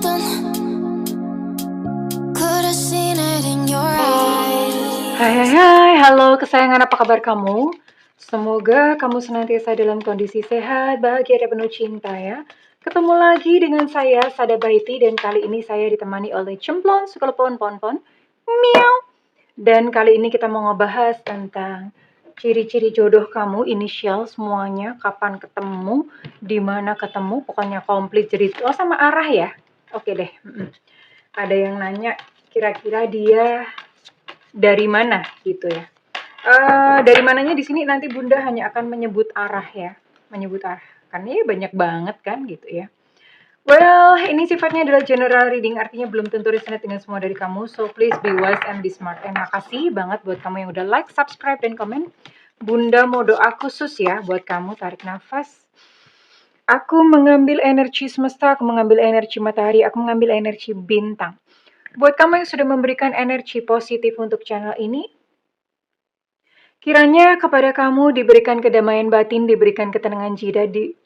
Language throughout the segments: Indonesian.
something. Could have seen it in your eyes. Hai, halo kesayangan, apa kabar kamu? Semoga kamu senantiasa dalam kondisi sehat, bahagia, dan penuh cinta ya. Ketemu lagi dengan saya, Sada Baiti, dan kali ini saya ditemani oleh Cemplon, Sukelepon, Ponpon, Miau. Dan kali ini kita mau ngebahas tentang ciri-ciri jodoh kamu, inisial semuanya, kapan ketemu, di mana ketemu, pokoknya komplit jadi sama arah ya. Oke deh. Ada yang nanya kira-kira dia dari mana gitu ya. Dari mananya di sini nanti Bunda hanya akan menyebut arah ya, menyebut arah. Karena ya banyak banget kan gitu ya. Well, ini sifatnya adalah general reading, artinya belum tentu resonate dengan semua dari kamu. So please be wise and be smart. Dan makasih banget buat kamu yang udah like, subscribe, dan komen. Bunda mau doa khusus ya buat kamu. Tarik nafas. Aku mengambil energi semesta, aku mengambil energi matahari, aku mengambil energi bintang. Buat kamu yang sudah memberikan energi positif untuk channel ini, kiranya kepada kamu diberikan kedamaian batin, diberikan ketenangan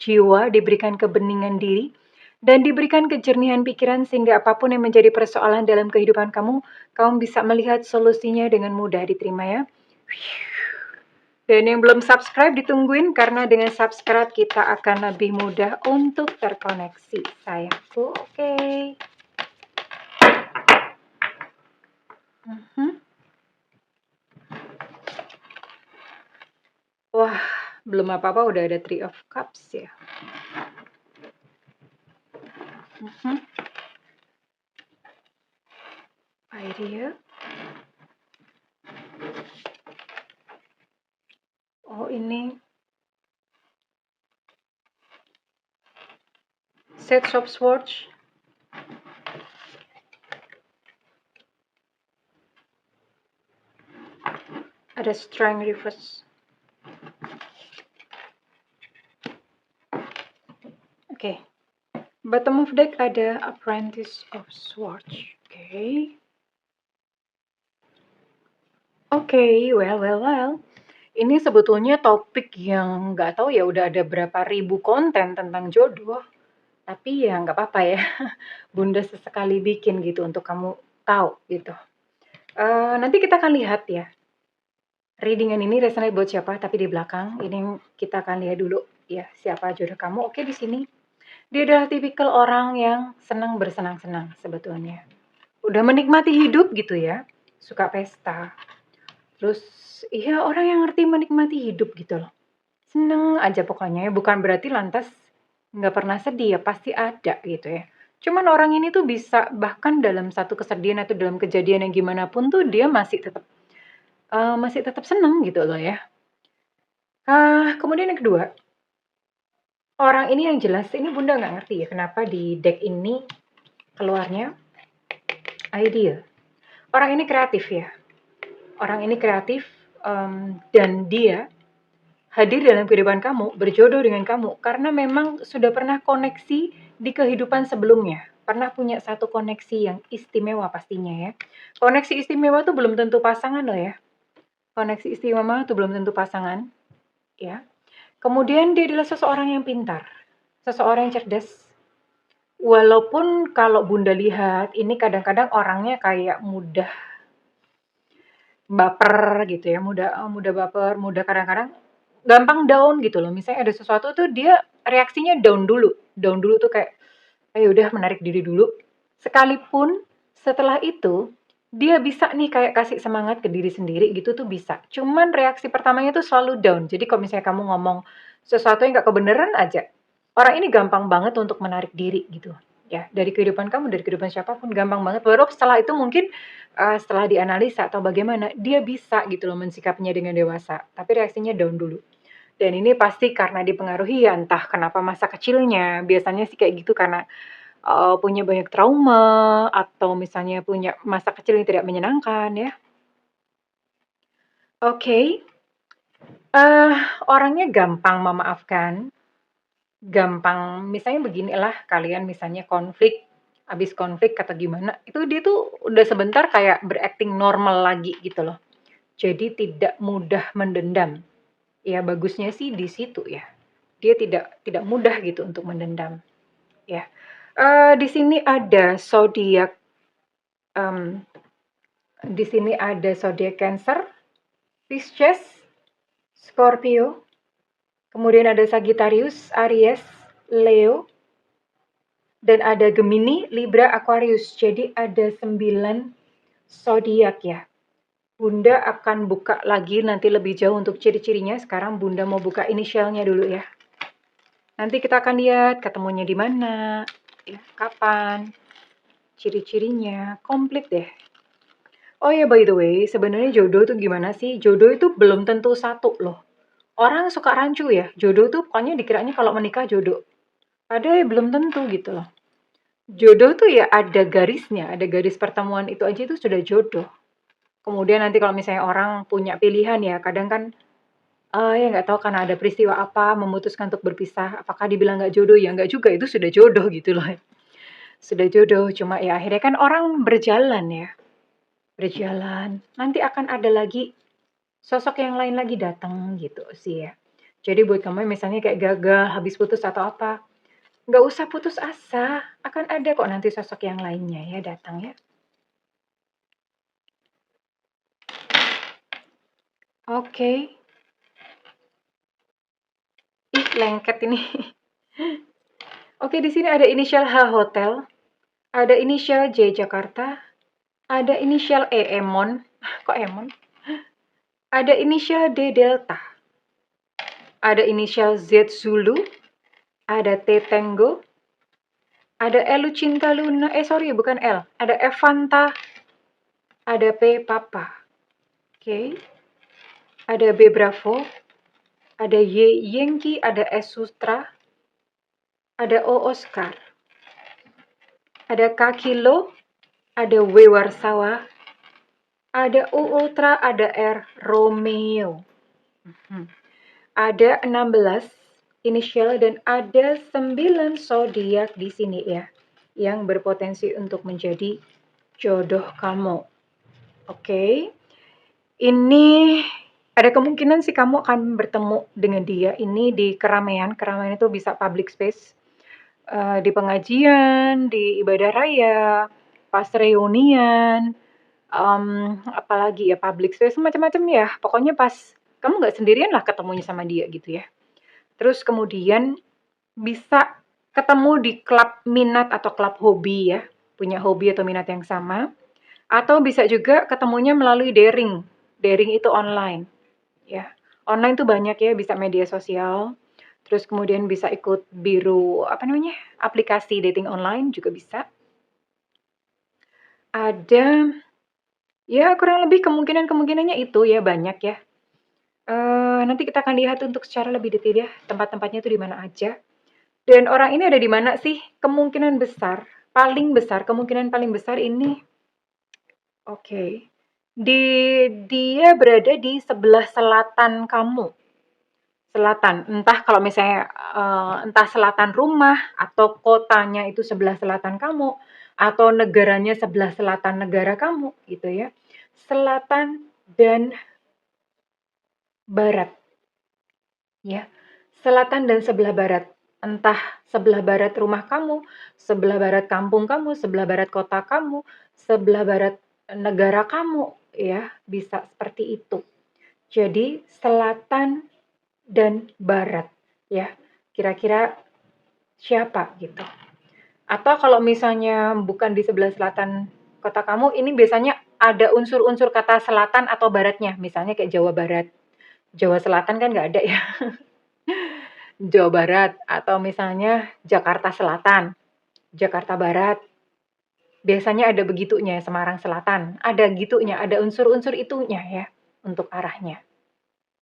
jiwa, diberikan kebeningan diri, dan diberikan kejernihan pikiran sehingga apapun yang menjadi persoalan dalam kehidupan kamu, kamu bisa melihat solusinya dengan mudah. Diterima ya. Dan yang belum subscribe ditungguin, karena dengan subscribe kita akan lebih mudah untuk terkoneksi. Sayangku, oke. Wah, belum apa-apa udah ada Three of Cups ya. Idea. Oh, ini Six of Swords. Ada Strength Reverse. Oke. Bottom of deck ada Apprentice of Swords. Oke, well. Ini sebetulnya topik yang nggak tahu ya, udah ada berapa ribu konten tentang jodoh. Tapi ya nggak apa-apa ya. Bunda sesekali bikin gitu untuk kamu tahu gitu. Nanti kita akan lihat ya. Readingan ini resonate buat siapa, tapi di belakang ini kita akan lihat dulu ya siapa jodoh kamu. Oke, di sini dia adalah tipikal orang yang senang bersenang-senang sebetulnya. Udah menikmati hidup gitu ya, suka pesta. Terus iya, orang yang ngerti menikmati hidup gitu loh. Seneng aja pokoknya ya, bukan berarti lantas nggak pernah sedih ya, pasti ada gitu ya. Cuman orang ini tuh bisa bahkan dalam satu kesedihan atau dalam kejadian yang gimana pun tuh dia masih tetap seneng gitu loh ya. Kemudian yang kedua, orang ini yang jelas, ini Bunda nggak ngerti ya kenapa di deck ini keluarnya Ideal. Orang ini kreatif ya. Orang ini kreatif dan dia hadir dalam kehidupan kamu, berjodoh dengan kamu karena memang sudah pernah koneksi di kehidupan sebelumnya. Pernah punya satu koneksi yang istimewa pastinya ya. Koneksi istimewa tuh belum tentu pasangan loh ya. Koneksi istimewa tuh belum tentu pasangan ya. Kemudian dia adalah seseorang yang pintar, seseorang yang cerdas. Walaupun kalau Bunda lihat ini kadang-kadang orangnya kayak mudah baper gitu ya, mudah baper, mudah kadang-kadang gampang down gitu loh. Misalnya ada sesuatu tuh dia reaksinya down dulu tuh kayak, ayo udah menarik diri dulu. Sekalipun setelah itu dia bisa nih kayak kasih semangat ke diri sendiri gitu tuh bisa. Cuman reaksi pertamanya tuh selalu down. Jadi kalau misalnya kamu ngomong sesuatu yang gak kebenaran aja, orang ini gampang banget untuk menarik diri gitu. Ya, dari kehidupan kamu, dari kehidupan siapapun gampang banget. Baru setelah itu mungkin setelah dianalisa atau bagaimana, dia bisa gitu loh mensikapinya dengan dewasa. Tapi reaksinya down dulu. Dan ini pasti karena dipengaruhi ya entah kenapa masa kecilnya. Biasanya sih kayak gitu karena punya banyak trauma atau misalnya punya masa kecil yang tidak menyenangkan ya. Oke. Orangnya gampang memaafkan. Gampang, misalnya beginilah, kalian misalnya habis konflik atau gimana, itu dia tuh udah sebentar kayak berakting normal lagi gitu loh. Jadi tidak mudah mendendam. Ya bagusnya sih di situ ya. Dia tidak mudah gitu untuk mendendam. Ya. Di sini ada zodiak, di sini ada zodiak Cancer, Pisces, Scorpio, kemudian ada Sagittarius, Aries, Leo, dan ada Gemini, Libra, Aquarius. Jadi ada 9 zodiak ya. Bunda akan buka lagi nanti lebih jauh untuk ciri-cirinya. Sekarang Bunda mau buka inisialnya dulu ya. Nanti kita akan lihat ketemunya di mana, ya, kapan, ciri-cirinya, komplit deh. Oh ya, by the way, sebenarnya jodoh tuh gimana sih? Jodoh itu belum tentu satu loh. Orang suka rancu ya, jodoh tuh pokoknya dikiranya kalau menikah jodoh. Padahal belum tentu gitu loh. Jodoh tuh ya ada garisnya, ada garis pertemuan itu aja itu sudah jodoh. Kemudian nanti kalau misalnya orang punya pilihan ya, kadang kan ya nggak tahu karena ada peristiwa apa memutuskan untuk berpisah. Apakah dibilang nggak jodoh? Ya nggak juga, itu sudah jodoh gitu loh. Sudah jodoh, cuma ya akhirnya kan orang berjalan ya. Berjalan, nanti akan ada lagi sosok yang lain lagi datang gitu sih ya. Jadi buat kamu yang misalnya kayak gagal, habis putus atau apa, nggak usah putus asa. Akan ada kok nanti sosok yang lainnya ya datang ya. Oke. Ih, lengket ini. Oke, di sini ada inisial H Hotel, ada inisial J Jakarta, ada inisial E Emon. Kok Emon? Ada inisial D Delta, ada inisial Z Zulu, ada T Tango, ada L Cinta Luna, sorry bukan L, ada Evanta, ada P Papa, oke, ada B Bravo, ada Y Yankee, ada S Sutra, ada O Oscar, ada K Kilo, ada W Warsawa, ada U Ultra, ada R Romeo. Ada 16 inisial dan ada 9 zodiak di sini ya, yang berpotensi untuk menjadi jodoh kamu. Oke. Ini ada kemungkinan sih kamu akan bertemu dengan dia ini di keramaian. Keramaian itu bisa public space, di pengajian, di ibadah raya, pas reunian, apalagi ya public space macam-macam ya. Pokoknya pas kamu nggak sendirian lah ketemunya sama dia gitu ya. Terus kemudian bisa ketemu di klub minat atau klub hobi ya, punya hobi atau minat yang sama. Atau bisa juga ketemunya melalui daring. Daring itu online ya. Online tuh banyak ya, bisa media sosial. Terus kemudian bisa ikut biru apa namanya? Aplikasi dating online juga bisa. Ada ya kurang lebih kemungkinan-kemungkinannya itu ya banyak ya. Nanti kita akan lihat untuk secara lebih detail ya, tempat-tempatnya itu di mana aja. Dan orang ini ada di mana sih? Kemungkinan besar, kemungkinan paling besar ini, oke, dia berada di sebelah selatan kamu. Selatan, entah kalau misalnya entah selatan rumah atau kotanya itu sebelah selatan kamu atau negaranya sebelah selatan negara kamu gitu ya. Selatan dan barat ya. Selatan dan sebelah barat. Entah sebelah barat rumah kamu, sebelah barat kampung kamu, sebelah barat kota kamu, sebelah barat negara kamu ya, bisa seperti itu. Jadi selatan dan barat ya. Kira-kira siapa gitu. Atau kalau misalnya bukan di sebelah selatan kota kamu, ini biasanya ada unsur-unsur kata selatan atau baratnya. Misalnya kayak Jawa Barat. Jawa Selatan kan nggak ada ya. Jawa Barat atau misalnya Jakarta Selatan, Jakarta Barat. Biasanya ada begitunya, Semarang Selatan. Ada gitunya, ada unsur-unsur itunya ya untuk arahnya.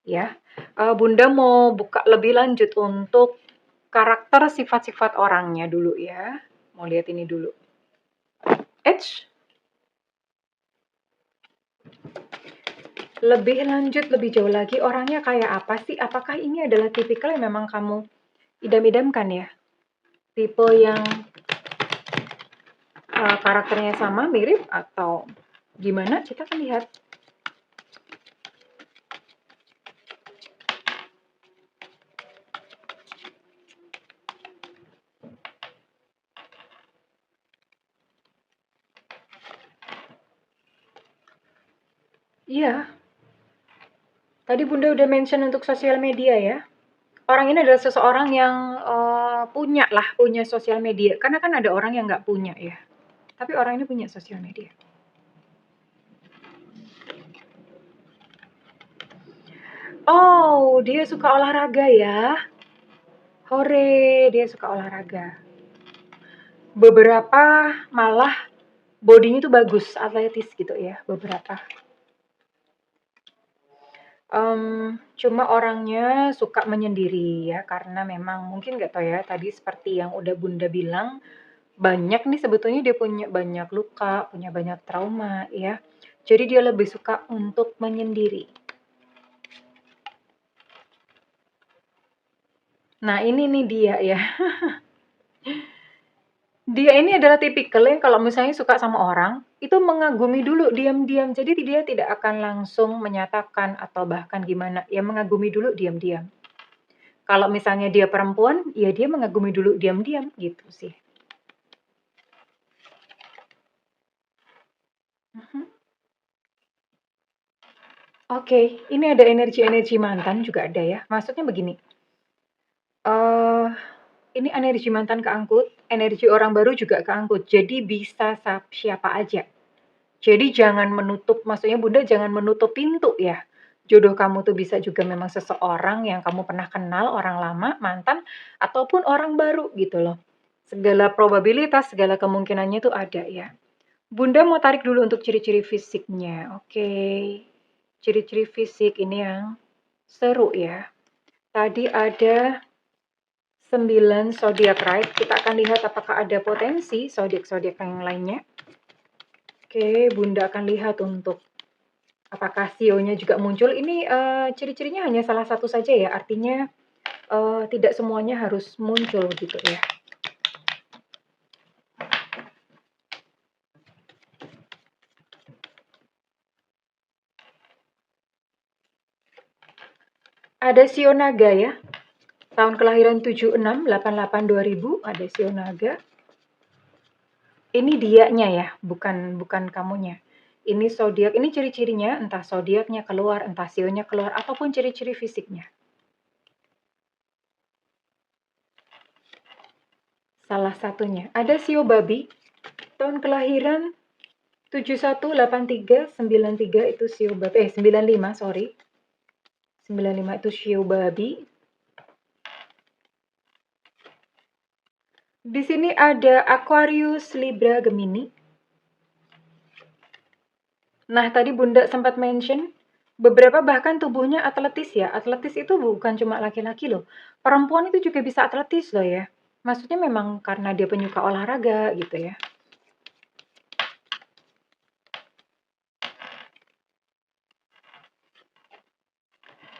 Ya. Bunda mau buka lebih lanjut untuk karakter sifat-sifat orangnya dulu ya. Mau lihat ini dulu. Lebih lanjut, lebih jauh lagi, orangnya kayak apa sih? Apakah ini adalah tipikal yang memang kamu idam-idamkan ya? Tipe yang karakternya sama, mirip, atau gimana? Kita akan lihat. Iya, tadi Bunda udah mention untuk sosial media ya. Orang ini adalah seseorang yang punya sosial media. Karena kan ada orang yang nggak punya ya. Tapi orang ini punya sosial media. Oh, dia suka olahraga ya. Hore, dia suka olahraga. Beberapa malah bodinya tuh bagus, atletis gitu ya, beberapa. Cuma orangnya suka menyendiri ya, karena memang mungkin nggak tahu ya, tadi seperti yang udah Bunda bilang, banyak nih sebetulnya dia punya banyak luka, punya banyak trauma ya. Jadi dia lebih suka untuk menyendiri. Nah ini nih dia ya. Dia ini adalah tipikal yang kalau misalnya suka sama orang, itu mengagumi dulu diam-diam. Jadi dia tidak akan langsung menyatakan atau bahkan gimana, ya mengagumi dulu diam-diam. Kalau misalnya dia perempuan, ya dia mengagumi dulu diam-diam gitu sih. Mhm. Oke, ini ada energi-energi mantan juga ada ya. Maksudnya begini, eh ini energi mantan keangkut, energi orang baru juga keangkut. Jadi bisa siapa aja. Jadi jangan menutup, maksudnya Bunda jangan menutup pintu ya. Jodoh kamu tuh bisa juga memang seseorang yang kamu pernah kenal, orang lama, mantan, ataupun orang baru gitu loh. Segala probabilitas, segala kemungkinannya tuh ada ya. Bunda mau tarik dulu untuk ciri-ciri fisiknya. Oke. Ciri-ciri fisik ini yang seru ya. Tadi ada 9 zodiac right. Kita akan lihat apakah ada potensi zodiak-zodiak yang lainnya. Oke, Bunda akan lihat untuk apakah sionya juga muncul. Ini ciri-cirinya hanya salah satu saja ya. Artinya tidak semuanya harus muncul gitu ya. Ada sio naga ya. Tahun kelahiran 76, 88, 2000 ada sio naga. Ini dianya ya, bukan kamunya. Ini zodiak, ini ciri-cirinya, entah zodiaknya keluar, entah sionya keluar, ataupun ciri-ciri fisiknya. Salah satunya. Ada sio babi, tahun kelahiran 71, 83, 93 itu sio babi, 95 sorry. 95 itu sio babi. Di sini ada Aquarius, Libra, Gemini. Nah, tadi Bunda sempat mention, beberapa bahkan tubuhnya atletis ya. Atletis itu bukan cuma laki-laki loh. Perempuan itu juga bisa atletis loh ya. Maksudnya memang karena dia penyuka olahraga gitu ya.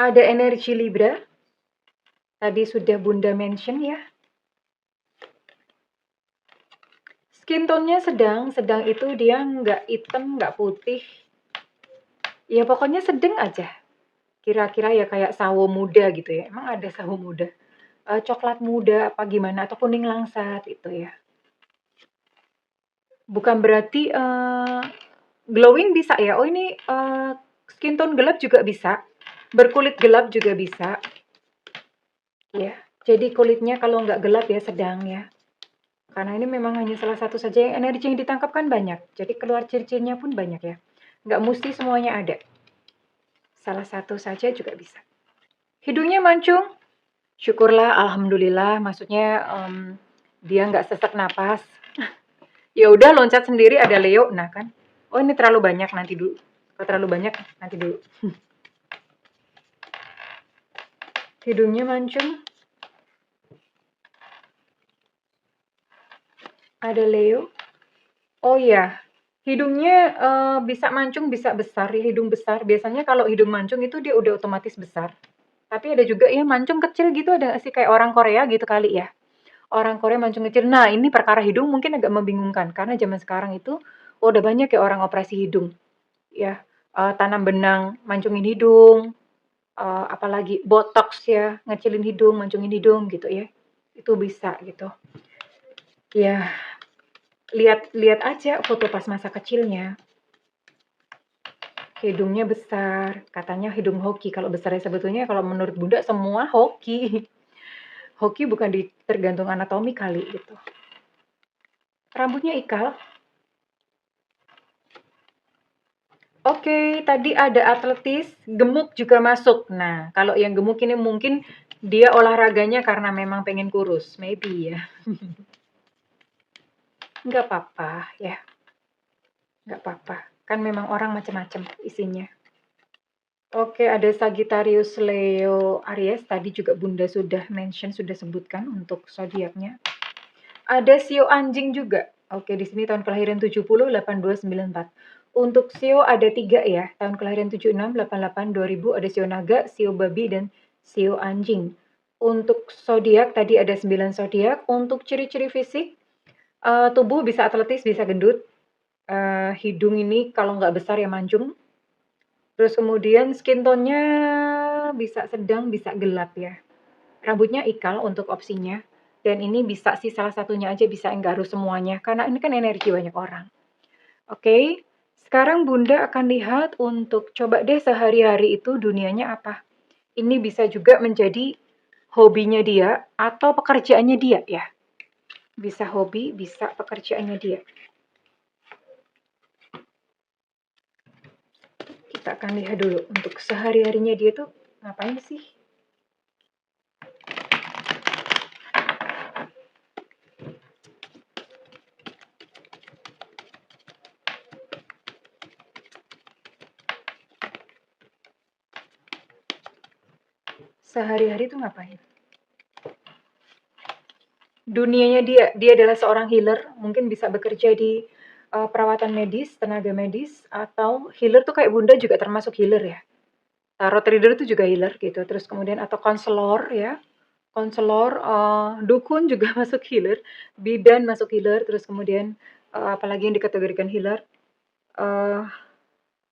Ada energi Libra. Tadi sudah Bunda mention ya. Skin tone-nya sedang itu dia nggak hitam, nggak putih. Ya pokoknya sedang aja. Kira-kira ya kayak sawo muda gitu ya. Emang ada sawo muda? Coklat muda apa gimana atau kuning langsat itu ya. Bukan berarti glowing bisa ya. Oh ini skin tone gelap juga bisa. Berkulit gelap juga bisa. Ya, jadi kulitnya kalau nggak gelap ya sedang ya. Karena ini memang hanya salah satu saja yang energi yang ditangkap kan banyak. Jadi keluar ciri-cirinya pun banyak ya. Nggak mesti semuanya ada. Salah satu saja juga bisa. Hidungnya mancung. Syukurlah, alhamdulillah. Maksudnya dia nggak sesak napas. Ya udah loncat sendiri ada Leo. Nah kan. Oh ini terlalu banyak nanti dulu. Kalau terlalu banyak nanti dulu. Hidungnya mancung. Ada Leo. Oh iya, hidungnya bisa mancung, bisa besar, hidung besar. Biasanya kalau hidung mancung itu dia udah otomatis besar. Tapi ada juga yang mancung kecil gitu, ada nggak sih kayak orang Korea gitu kali ya? Orang Korea mancung kecil. Nah, ini perkara hidung mungkin agak membingungkan karena zaman sekarang itu udah banyak ya orang operasi hidung. Ya, tanam benang, mancungin hidung, apalagi botox ya, ngecilin hidung, mancungin hidung gitu ya. Itu bisa gitu. Ya, lihat-lihat aja foto pas masa kecilnya. Hidungnya besar, katanya hidung hoki. Kalau besarnya sebetulnya kalau menurut Bunda semua hoki. Hoki bukan tergantung anatomi kali gitu. Rambutnya ikal. Oke, tadi ada atletis, gemuk juga masuk. Nah, kalau yang gemuk ini mungkin dia olahraganya karena memang pengen kurus, maybe ya. Nggak apa-apa ya, nggak apa-apa. Kan memang orang macam-macam isinya. Oke, ada Sagittarius, Leo, Aries. Tadi juga Bunda sudah mention, sudah sebutkan untuk zodiaknya. Ada Sio anjing juga. Oke, di sini tahun kelahiran 70, 82, 94. Untuk Sio ada 3 ya. Tahun kelahiran 76, 88, 2000 ada Sio naga, Sio babi, dan Sio anjing. Untuk zodiak tadi ada 9 zodiak. Untuk ciri-ciri fisik, tubuh bisa atletis, bisa gendut. Hidung ini kalau nggak besar ya mancung. Terus kemudian skin tone-nya bisa sedang, bisa gelap ya. Rambutnya ikal untuk opsinya. Dan ini bisa sih salah satunya aja, bisa enggak harus semuanya. Karena ini kan energi banyak orang. Oke, sekarang Bunda akan lihat untuk coba deh sehari-hari itu dunianya apa. Ini bisa juga menjadi hobinya dia atau pekerjaannya dia ya. Bisa hobi, bisa pekerjaannya dia. Kita akan lihat dulu untuk sehari-harinya dia tuh ngapain sih. Sehari-hari tuh ngapain? Dunianya dia adalah seorang healer, mungkin bisa bekerja di perawatan medis, tenaga medis, atau healer tuh kayak Bunda juga termasuk healer ya. Tarot reader itu juga healer gitu. Terus kemudian atau konselor ya. Konselor, dukun juga masuk healer, bidan masuk healer, terus kemudian apalagi yang dikategorikan healer, uh,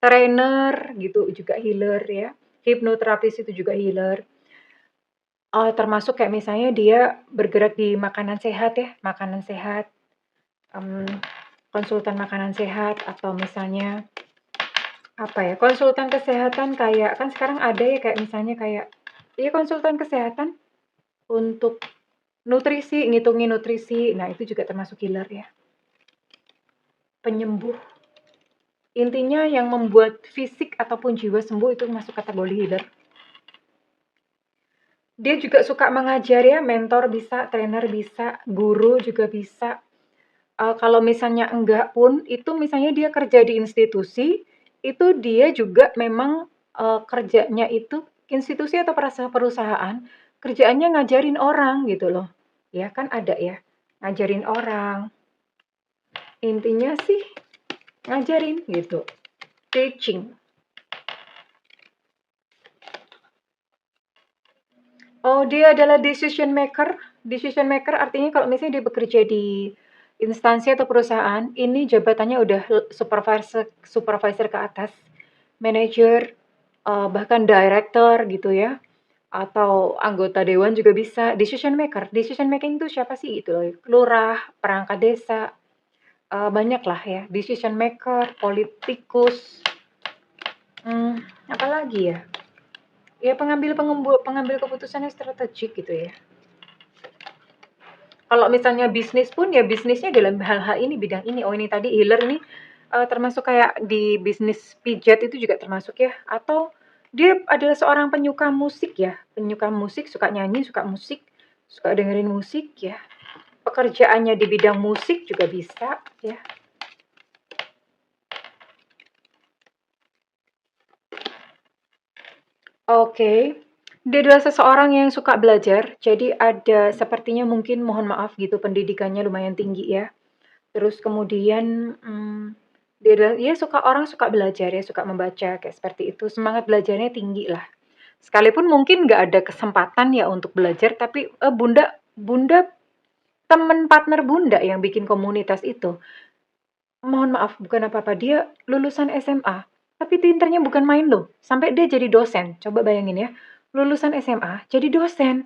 trainer gitu juga healer ya. Hipnoterapis itu juga healer. Termasuk kayak misalnya dia bergerak di makanan sehat ya, makanan sehat, konsultan makanan sehat, atau misalnya apa ya, konsultan kesehatan kayak kan sekarang ada ya kayak misalnya kayak iya konsultan kesehatan untuk nutrisi, ngitungin nutrisi. Nah, itu juga termasuk healer ya. Penyembuh. Intinya yang membuat fisik ataupun jiwa sembuh itu masuk kategori healer. Dia juga suka mengajar ya, mentor bisa, trainer bisa, guru juga bisa. Kalau misalnya enggak pun, itu misalnya dia kerja di institusi, itu dia juga memang kerjanya itu institusi atau perusahaan, kerjaannya ngajarin orang gitu loh. Ya kan ada ya, ngajarin orang. Intinya sih ngajarin gitu, teaching. Oh, dia adalah decision maker. Decision maker artinya kalau misalnya dia bekerja di instansi atau perusahaan, ini jabatannya udah supervisor supervisor ke atas, manager, bahkan director gitu ya, atau anggota dewan juga bisa. Decision maker, decision making itu siapa sih itu loh, lurah, perangkat desa, banyak lah ya, decision maker, politikus, apalagi ya? Ya pengambil keputusannya strategik gitu ya. Kalau misalnya bisnis pun ya bisnisnya dalam hal-hal ini, bidang ini. Oh ini tadi healer ini termasuk kayak di bisnis pijat itu juga termasuk ya. Atau dia adalah seorang penyuka musik ya. Penyuka musik, suka nyanyi, suka musik, suka dengerin musik ya. Pekerjaannya di bidang musik juga bisa ya. Oke. Dia adalah seseorang yang suka belajar, jadi ada sepertinya mungkin mohon maaf gitu pendidikannya lumayan tinggi ya. Terus kemudian, dia adalah ya suka orang suka belajar ya, suka membaca kayak seperti itu, semangat belajarnya tinggi lah. Sekalipun mungkin nggak ada kesempatan ya untuk belajar, tapi, Bunda Bunda temen partner Bunda yang bikin komunitas itu, mohon maaf bukan apa-apa, dia lulusan SMA, tapi pinternya bukan main loh, sampai dia jadi dosen. Coba bayangin ya, lulusan SMA jadi dosen.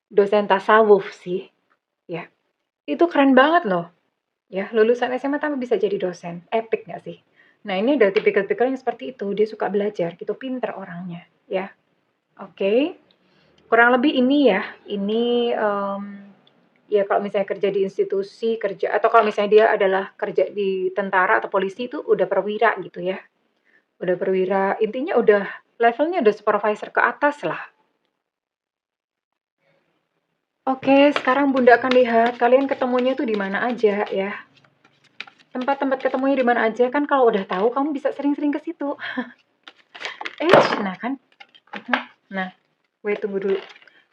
Dosen tasawuf sih, ya. Itu keren banget loh. Ya, lulusan SMA tapi bisa jadi dosen. Epic nggak sih? Nah, ini adalah tipikal-tipikal yang seperti itu, dia suka belajar gitu, pinter orangnya, ya. Oke, kurang lebih ini ya, ini ya kalau misalnya kerja di institusi, kerja atau kalau misalnya dia adalah kerja di tentara atau polisi itu udah perwira gitu ya. Udah perwira, intinya udah levelnya udah supervisor ke atas lah. Oke, sekarang Bunda akan lihat kalian ketemunya tuh di mana aja ya. Tempat-tempat ketemunya di mana aja kan kalau udah tahu kamu bisa sering-sering ke situ. Nah kan. Nah, wait tunggu dulu.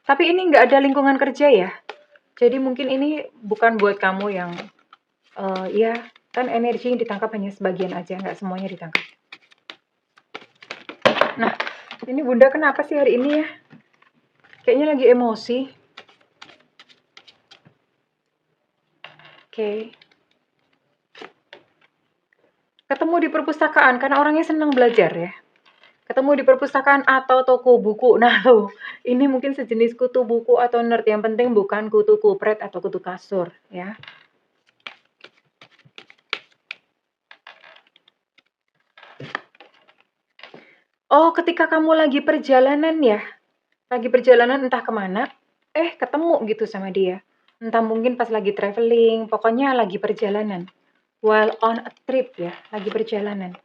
Tapi ini nggak ada lingkungan kerja ya. Jadi mungkin ini bukan buat kamu yang ya kan energi yang ditangkap hanya sebagian aja, nggak semuanya ditangkap. Nah, ini Bunda kenapa sih hari ini ya? Kayaknya lagi emosi. Oke. Ketemu di perpustakaan karena orangnya senang belajar ya. Ketemu di perpustakaan atau toko buku. Nah, loh, ini mungkin sejenis kutu buku atau nerd. Yang penting bukan kutu kupret atau kutu kasur ya. Oh, ketika kamu lagi perjalanan ya. Lagi perjalanan entah kemana, ketemu gitu sama dia. Entah mungkin pas lagi traveling, pokoknya lagi perjalanan. While on a trip ya, lagi perjalanan.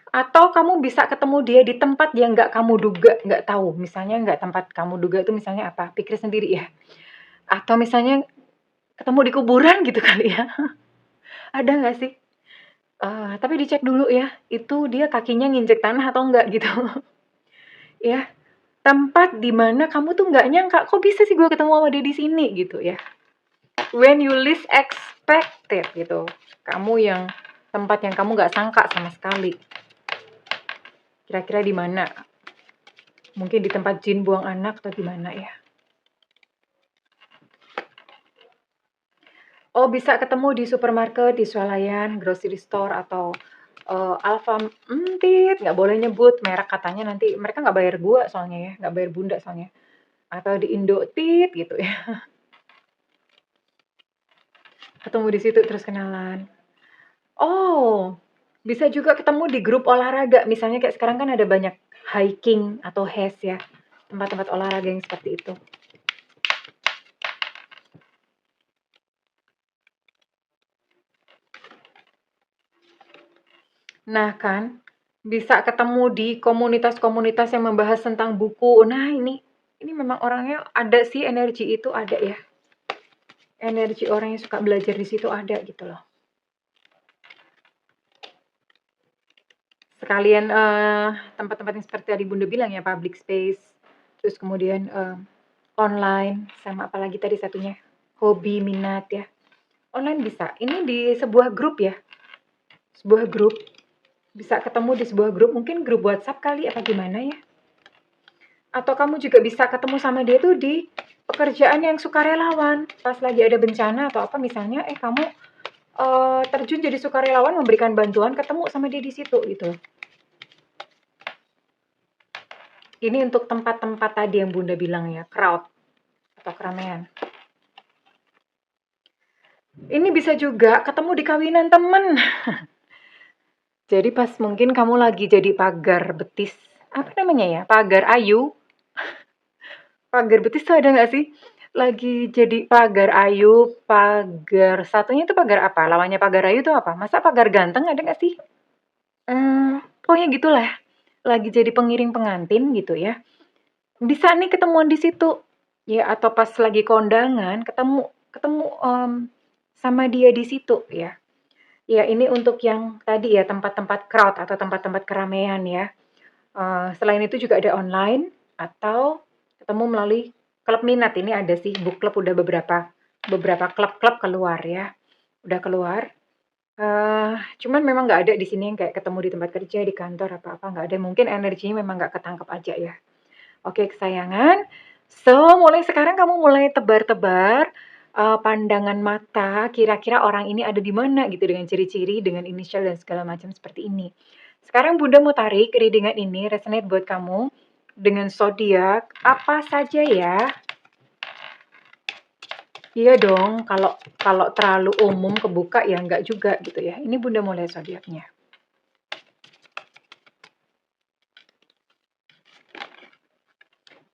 Atau kamu bisa ketemu dia di tempat yang nggak kamu duga, nggak tahu. Misalnya nggak tempat kamu duga itu misalnya apa? Pikir sendiri ya. Atau misalnya ketemu di kuburan gitu kali ya. Ada nggak sih? Tapi dicek dulu ya, itu dia kakinya nginjek tanah atau enggak gitu. Ya, tempat di mana kamu tuh nggak nyangka, kok bisa sih gue ketemu sama dia di sini gitu ya. When you least expected gitu. Kamu yang tempat yang kamu nggak sangka sama sekali. Kira-kira di mana? Mungkin di tempat jin buang anak atau di mana ya? Oh, bisa ketemu di supermarket, di swalayan, grocery store atau Alfamart, nggak boleh nyebut merek katanya nanti mereka nggak bayar gua soalnya ya, nggak bayar Bunda soalnya. Atau di Indotit gitu ya. Ketemu di situ terus kenalan. Oh, bisa juga ketemu di grup olahraga. Misalnya kayak sekarang kan ada banyak hiking atau HES ya, tempat-tempat olahraga yang seperti itu. Nah kan, bisa ketemu di komunitas-komunitas yang membahas tentang buku. Nah ini memang orangnya ada sih, energi itu ada ya. Energi orang yang suka belajar di situ ada gitu loh. Sekalian tempat-tempat yang seperti tadi Bunda bilang ya, public space, terus kemudian online, sama apalagi tadi satunya, hobi, minat ya. Online bisa. Ini di sebuah grup ya. Sebuah grup. Bisa ketemu di sebuah grup, mungkin grup WhatsApp kali apa gimana ya. Atau kamu juga bisa ketemu sama dia tuh di pekerjaan yang sukarelawan. Pas lagi ada bencana atau apa misalnya, kamu terjun jadi sukarelawan memberikan bantuan, ketemu sama dia di situ gitu. Ini untuk tempat-tempat tadi yang Bunda bilang ya, crowd atau keramaian. Ini bisa juga ketemu di kawinan temen. Jadi pas mungkin kamu lagi jadi pagar betis, apa namanya ya, pagar ayu. Pagar betis tuh ada nggak sih? Lagi jadi pagar ayu, pagar satunya itu pagar apa? Lawannya pagar ayu itu apa? Masa pagar ganteng ada nggak sih? Pokoknya gitulah. Lagi jadi pengiring pengantin gitu ya. Bisa nih ketemuan di situ. Ya, atau pas lagi kondangan ketemu ketemu sama dia di situ ya. Ya, ini untuk yang tadi ya, tempat-tempat crowd atau tempat-tempat keramaian ya. Selain itu juga ada online atau ketemu melalui klub minat. Ini ada sih, book club udah beberapa klub-klub keluar ya. Udah keluar. Cuman memang nggak ada di sini yang kayak ketemu di tempat kerja, di kantor, apa-apa nggak ada. Mungkin energinya memang nggak ketangkep aja ya. Oke, kesayangan. So, mulai sekarang kamu mulai tebar-tebar pandangan mata, kira-kira orang ini ada di mana gitu dengan ciri-ciri, dengan inisial dan segala macam seperti ini. Sekarang Bunda mau tarik readingan ini resonate buat kamu dengan zodiak apa saja ya Iya dong, kalau kalau terlalu umum kebuka ya enggak juga gitu ya. Ini Bunda mau lihat zodiaknya.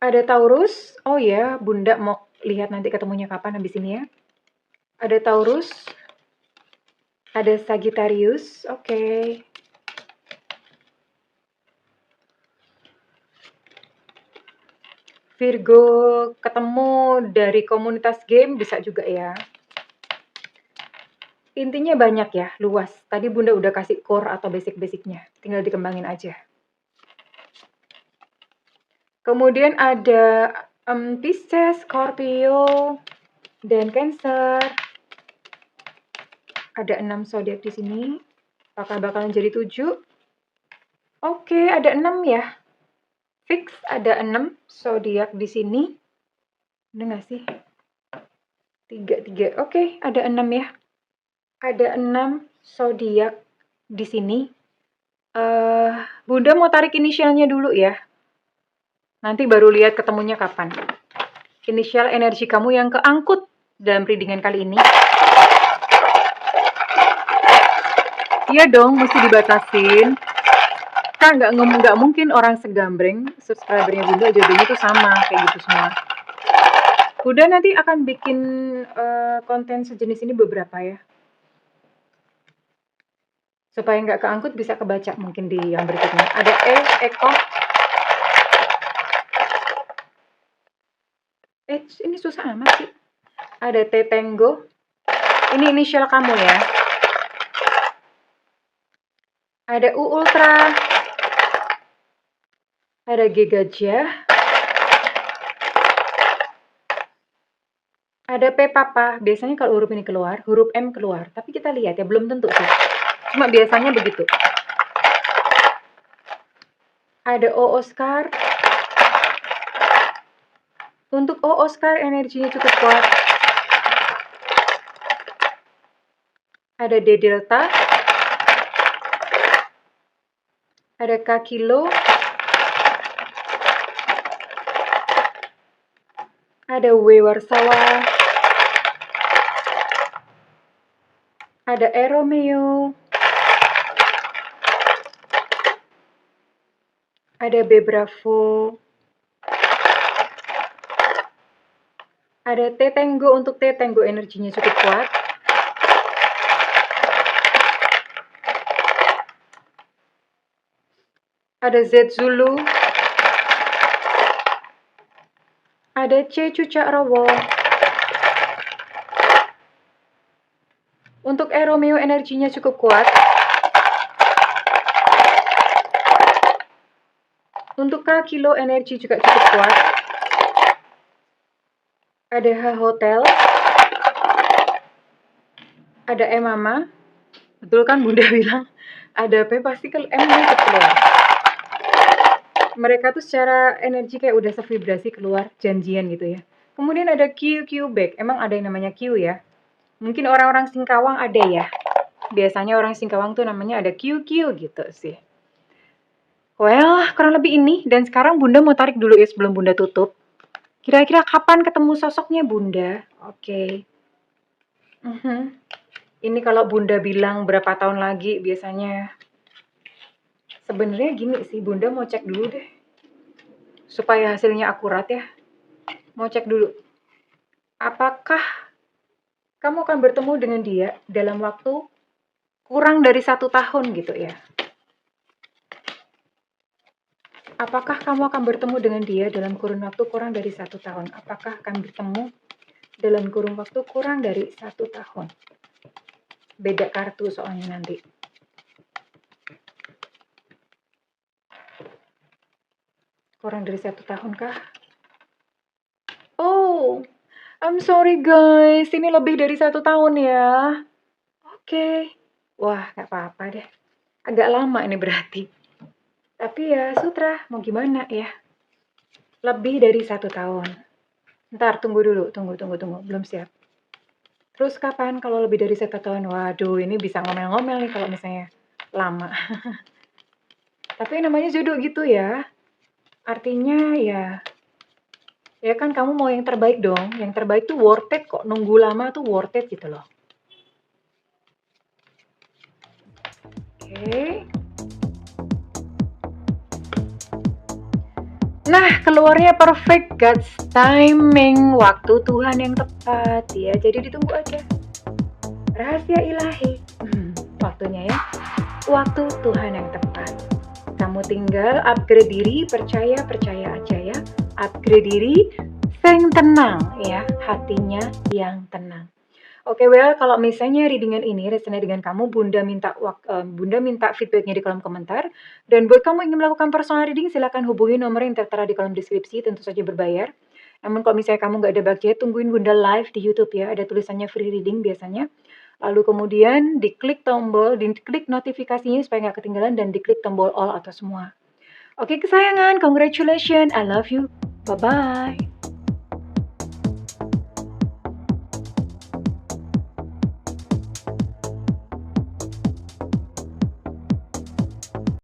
Ada Taurus. Oh ya, Bunda mau lihat nanti ketemunya kapan habis ini ya. Ada Taurus. Ada Sagittarius. Oke. Virgo ketemu dari komunitas game bisa juga ya. Intinya banyak ya, luas. Tadi Bunda udah kasih core atau basic-basicnya. Tinggal dikembangin aja. Kemudian ada Pisces, Scorpio, dan Cancer. Ada 6 zodiak di sini. Apakah bakalan jadi 7? Oke, ada 6 ya. Fix ada 6 zodiak di sini. Bener nggak sih? 3. Oke, ada 6 ya. Ada 6 zodiak di sini. Bunda mau tarik inisialnya dulu ya. Nanti baru lihat ketemunya kapan. Inisial energi kamu yang keangkut dalam readingan kali ini. Iya dong, mesti dibatasin. Kan nggak mungkin orang segambreng subscribernya Bunda jodohnya tuh sama kayak gitu semua. Bunda nanti akan bikin konten sejenis ini beberapa ya. Supaya nggak keangkut bisa kebaca mungkin di yang berikutnya. Ada Eko. Ini susah amat sih. Ada Tetengo. Ini inisial kamu ya. Ada U Ultra. Ada G Gajah. Ada P Papa. Biasanya kalau huruf ini keluar, huruf M keluar. Tapi kita lihat ya, belum tentu sih. Cuma biasanya begitu. Ada O Oscar. Untuk O Oscar energinya cukup kuat. Ada D Delta. Ada K Kilo. Ada W Warsawa. Ada E Romeo. Ada B Bravo. Ada T Tango. Untuk T Tango energinya cukup kuat. Ada Z Zulu. Ada C Cucak Rowo. Untuk E Romeo energinya cukup kuat. Untuk K Kilo energi juga cukup kuat. Ada H Hotel. Ada E Mama. Betul kan Bunda bilang? Ada P pasti kalau M-nya ikut keluar. Mereka tuh secara energi kayak udah sevibrasi keluar, janjian gitu ya. Kemudian ada Q back. Emang ada yang namanya Q ya? Mungkin orang-orang Singkawang ada ya. Biasanya orang Singkawang tuh namanya ada Q gitu sih. Well, kurang lebih ini. Dan sekarang Bunda mau tarik dulu ya sebelum Bunda tutup. Kira-kira kapan ketemu sosoknya Bunda? Oke. Ini kalau Bunda bilang berapa tahun lagi biasanya. Sebenarnya gini sih, Bunda mau cek dulu deh. Supaya hasilnya akurat ya. Mau cek dulu. Apakah kamu akan bertemu dengan dia dalam waktu kurang dari 1 tahun gitu ya? Apakah kamu akan bertemu dengan dia dalam kurun waktu kurang dari 1 tahun? Apakah akan bertemu dalam kurun waktu kurang dari 1 tahun? Beda kartu soalnya nanti. Kurang dari 1 tahun kah? Oh, I'm sorry guys, ini lebih dari 1 tahun ya. Oke. Wah, gak apa-apa deh. Agak lama ini berarti. Tapi ya sutra, mau gimana ya. Lebih dari 1 tahun. Ntar, tunggu dulu. Tunggu. Belum siap. Terus kapan kalau lebih dari 1 tahun? Waduh, ini bisa ngomel-ngomel nih kalau misalnya lama. Tapi namanya jodoh gitu ya. Artinya ya Ya kan kamu mau yang terbaik dong. Yang terbaik tuh worth it kok. Nunggu lama tuh worth it gitu loh. Oke. Nah, keluarnya perfect, God's timing, waktu Tuhan yang tepat ya. Jadi ditunggu aja. Rahasia ilahi. Waktunya ya. Waktu Tuhan yang tepat. Kamu tinggal upgrade diri, percaya aja ya. Upgrade diri, sing tenang ya, hatinya yang tenang. Oke, well, kalau misalnya readingan ini resonate dengan kamu, Bunda minta feedbacknya di kolom komentar. Dan buat kamu ingin melakukan personal reading, silakan hubungi nomor yang tertera di kolom deskripsi, tentu saja berbayar. Namun kalau misalnya kamu nggak ada budget, tungguin Bunda live di YouTube ya, ada tulisannya free reading biasanya. Lalu kemudian diklik tombol, diklik notifikasinya supaya nggak ketinggalan, dan diklik tombol all atau semua. Oke kesayangan, congratulations, I love you, bye-bye.